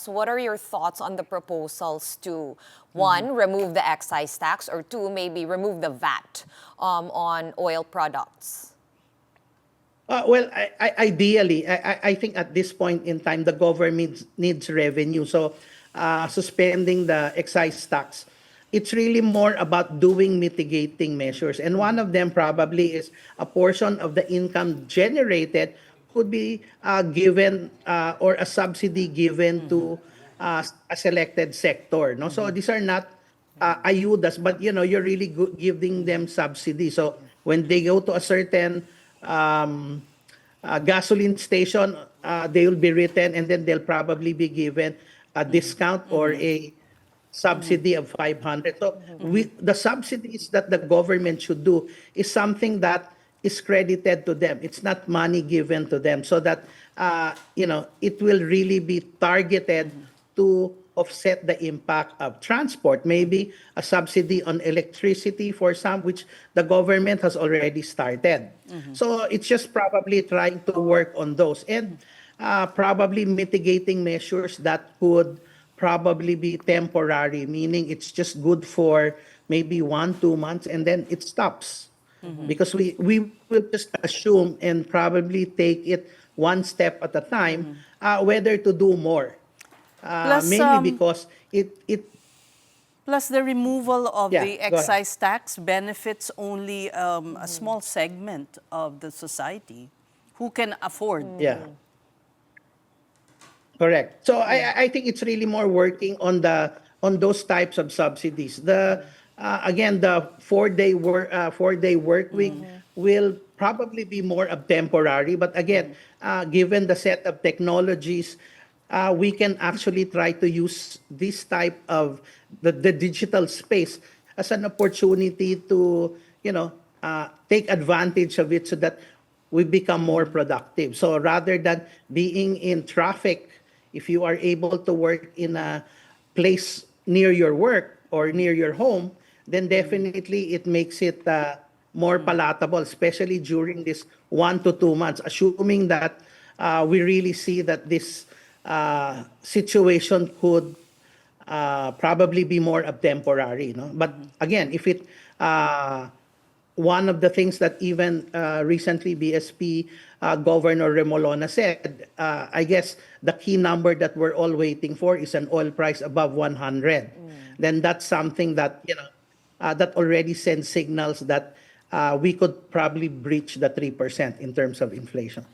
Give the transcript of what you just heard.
us, what are your thoughts on the proposals to, one, remove the excise tax, or two, maybe remove the VAT on oil products? Well, ideally, I think at this point in time, the government needs revenue. So, suspending the excise tax, it's really more about doing mitigating measures. And one of them probably is a portion of the income generated could be given or a subsidy given to a selected sector. No, so these are not ayudas, but you're really giving them subsidy. So when they go to a certain gasoline station, they will be written and then they'll probably be given a discount or a subsidy of 500. So the subsidies that the government should do is something that is credited to them. It's not money given to them, so that it will really be targeted to offset the impact of transport. Maybe a subsidy on electricity for some, which the government has already started. So it's just probably trying to work on those and probably mitigating measures that could probably be temporary, meaning it's just good for maybe 1-2 months and then it stops. Because we will just assume and probably take it one step at a time, whether to do more. Plus, Mainly because it plus the removal of Yeah, the go ahead. excise tax benefits only a small segment of the society who can afford. yeah. Correct. So I think it's really more working on those types of subsidies. The again, the 4-day work week will probably be more of temporary, but again, given the set of technologies, we can actually try to use this type of the digital space as an opportunity to take advantage of it so that we become more productive. So rather than being in traffic, if you are able to work in a place near your work or near your home, then definitely it makes it more palatable, especially during this 1 to 2 months, assuming that we really see that this situation could probably be more of temporary. No? But again, if it one of the things that even recently BSP Governor Remolona said, I guess the key number that we're all waiting for is an oil price above 100. Then that's something that that already sends signals that we could probably breach the 3% in terms of inflation.